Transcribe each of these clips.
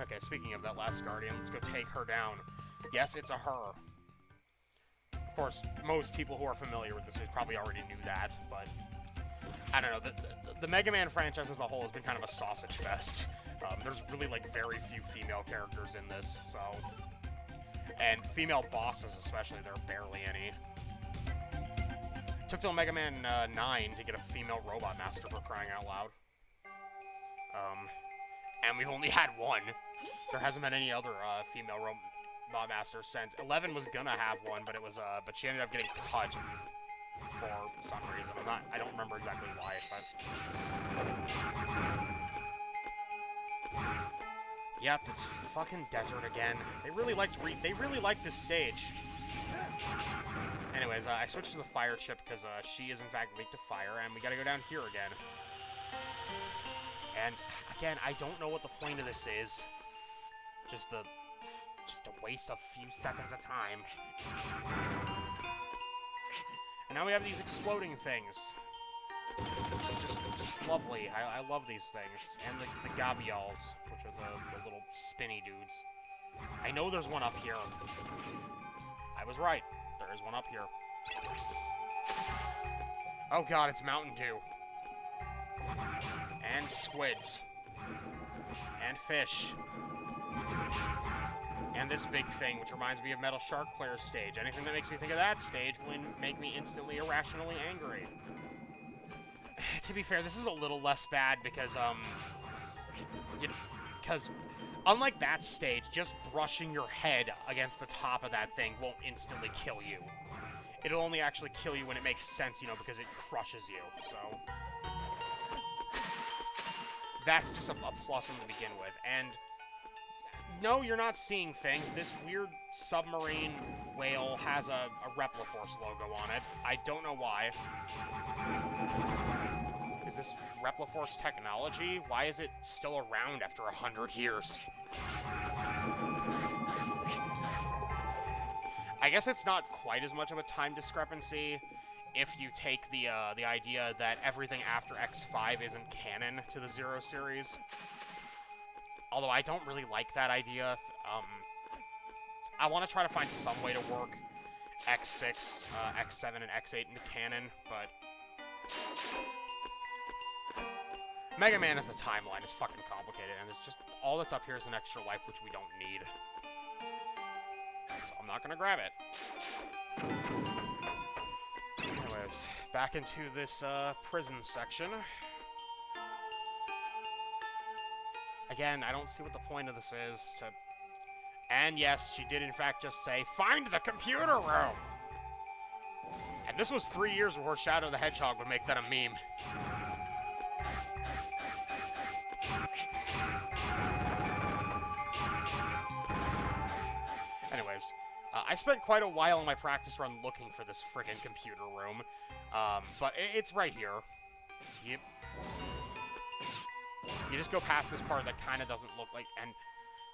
Okay, speaking of that last Guardian, let's go take her down. Yes, it's a her. Of course, most people who are familiar with this series probably already knew that, but I don't know. The Mega Man franchise as a whole has been kind of a sausage fest. There's really, like, very few female characters in this, so... And female bosses, especially, there are barely any. Took till Mega Man 9 to get a female Robot Master, for crying out loud. And we've only had one. There hasn't been any other female Robot Master since. 11 was gonna have one, but but she ended up getting cut for some reason. I don't remember exactly why, but yeah, this fucking desert again. They really liked this stage. Anyways, I switched to the fire chip because she is in fact weak to fire, and we gotta go down here again. And again, I don't know what the point of this is. Just to waste a few seconds of time. And now we have these exploding things. Just lovely. I love these things. And the Gabials, which are the little spinny dudes. I know there's one up here. I was right. There is one up here. Oh god, it's Mountain Dew. And squids. And fish. And this big thing, which reminds me of Metal Shark Player's stage. Anything that makes me think of that stage will make me instantly irrationally angry. To be fair, this is a little less bad because, unlike that stage, just brushing your head against the top of that thing won't instantly kill you. It'll only actually kill you when it makes sense, you know, because it crushes you, so... That's just a plus in to begin with, and... No, you're not seeing things. This weird submarine whale has a Repliforce logo on it. I don't know why. Is this Repliforce technology? Why is it still around after 100 years? I guess it's not quite as much of a time discrepancy if you take the idea that everything after X5 isn't canon to the Zero series. Although I don't really like that idea. I want to try to find some way to work X6, X7, and X8 into canon, but... Mega Man as a timeline is fucking complicated, and it's just... All that's up here is an extra life, which we don't need. So I'm not gonna grab it. Anyways, back into this, prison section. Again, I don't see what the point of this is to... And yes, she did in fact just say, "Find the computer room!" And this was 3 years before Shadow the Hedgehog would make that a meme. Anyways, I spent quite a while in my practice run looking for this friggin' computer room. But it's right here. Yep. You just go past this part that kind of doesn't look like... And,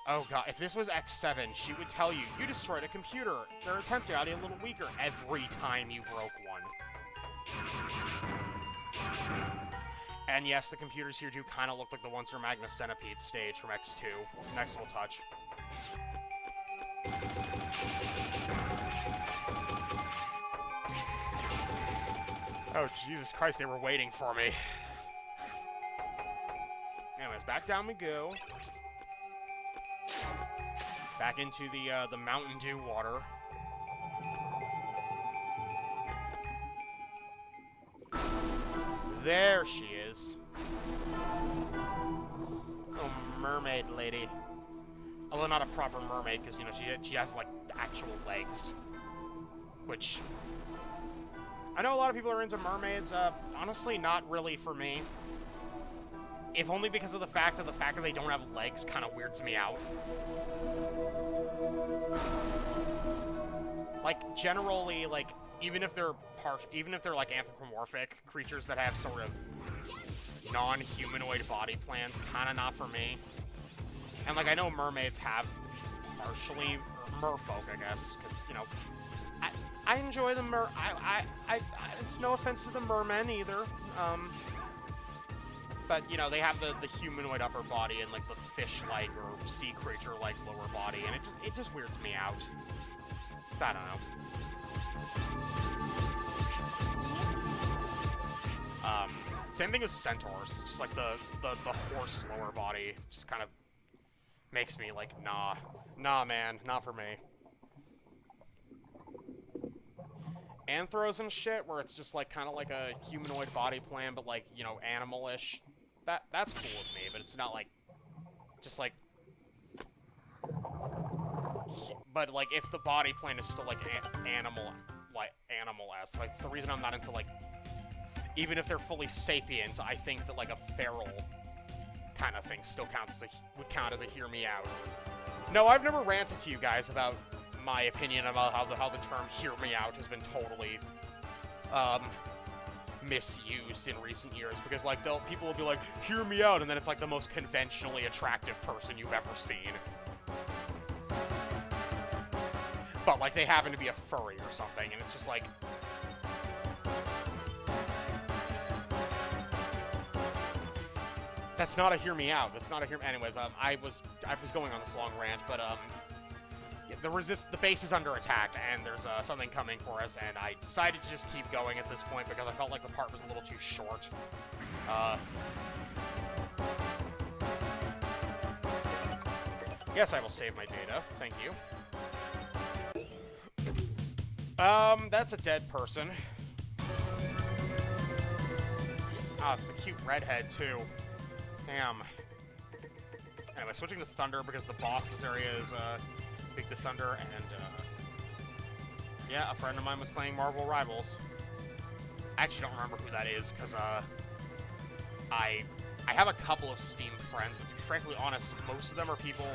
oh god, if this was X7, she would tell you, you destroyed a computer. Their attempt got a little weaker every time you broke one. And yes, the computers here do kind of look like the ones from Magna Centipede stage from X2. Nice little touch. Oh, Jesus Christ, they were waiting for me. Anyways, back down we go. Back into the Mountain Dew water. There she is. Oh, mermaid lady. Although not a proper mermaid, because, you know, she has, like, actual legs. Which... I know a lot of people are into mermaids. Honestly, not really for me. If only because of the fact that they don't have legs kind of weirds me out. Like, generally, like, even if they're like anthropomorphic creatures that have sort of non-humanoid body plans, kind of not for me. And like, I know mermaids have partially merfolk, I guess, because, you know, I enjoy the it's no offense to the mermen either. But, you know, they have the humanoid upper body and, like, the fish-like or sea creature-like lower body, and it just weirds me out. I don't know. Same thing as centaurs. Just, like, the horse lower body just kind of makes me, like, nah. Nah, man. Not for me. Anthros and shit, where it's just, like, kind of like a humanoid body plan, but, like, you know, animal-ish. That's cool with me, but it's not, like, just, like... But, like, if the body plan is still, like, animal-esque, like, it's the reason I'm not into, like... Even if they're fully sapiens, I think that, like, a feral kind of thing still would count as a hear me out. No, I've never ranted to you guys about my opinion about how the term hear me out has been totally, misused in recent years, because, like, people will be like, hear me out, and then it's, like, the most conventionally attractive person you've ever seen. But, like, they happen to be a furry or something, and it's just, like... That's not a hear me out. That's not a hear me... Anyways, I was going on this long rant, but, yeah, the base is under attack, and there's, something coming for us, and I decided to just keep going at this point, because I felt like the part was a little too short. Yes, I will save my data. Thank you. That's a dead person. Ah, it's the cute redhead, too. Damn. Anyway, switching to Thunder because the boss in this area is, Big to Thunder, and, yeah, a friend of mine was playing Marvel Rivals. I actually don't remember who that is, because, I have a couple of Steam friends, but to be frankly honest, most of them are people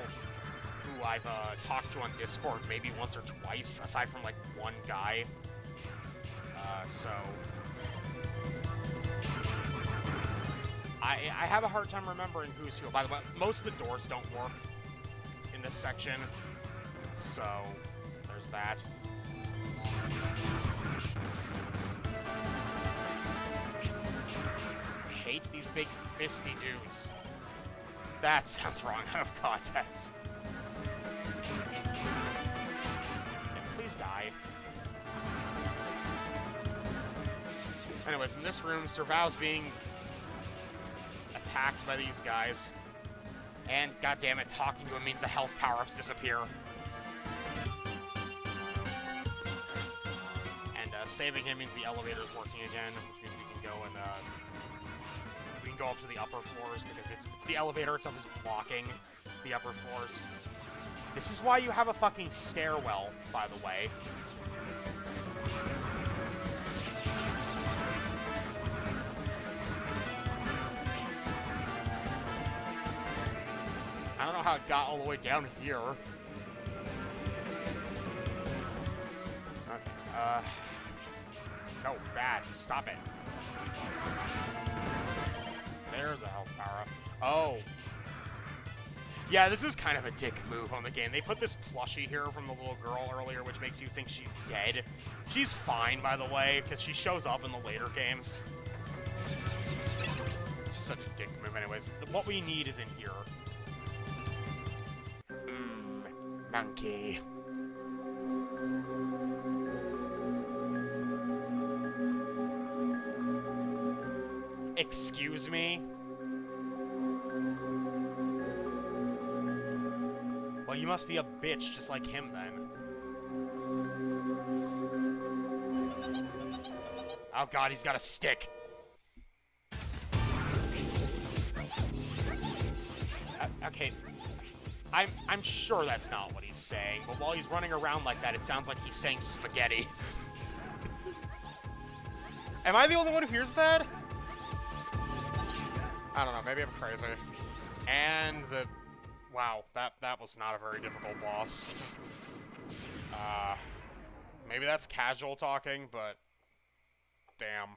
who I've, talked to on Discord maybe once or twice, aside from, like, one guy. So... I have a hard time remembering who's who. By the way, most of the doors don't work in this section, so there's that. I hate these big fisty dudes. That sounds wrong out of context. Yeah, please die. Anyways, in this room, Serval's being attacked by these guys, and goddammit, talking to him means the health power-ups disappear. And saving him means the elevator's working again, which means we can go and we can go up to the upper floors, because the elevator itself is blocking the upper floors. This is why you have a fucking stairwell, by the way. I don't know how it got all the way down here. No, bad. Stop it. There's a health power-up. Oh. Yeah, this is kind of a dick move on the game. They put this plushie here from the little girl earlier, which makes you think she's dead. She's fine, by the way, because she shows up in the later games. It's such a dick move anyways. What we need is in here. Monkey. Excuse me? Well, you must be a bitch just like him, then. Oh god, he's got a stick. Okay. I'm sure that's not what he's saying, but while he's running around like that, it sounds like he's saying spaghetti. Am I the only one who hears that? I don't know, maybe I'm crazy. And the... Wow, that was not a very difficult boss. Maybe that's casual talking, but... Damn.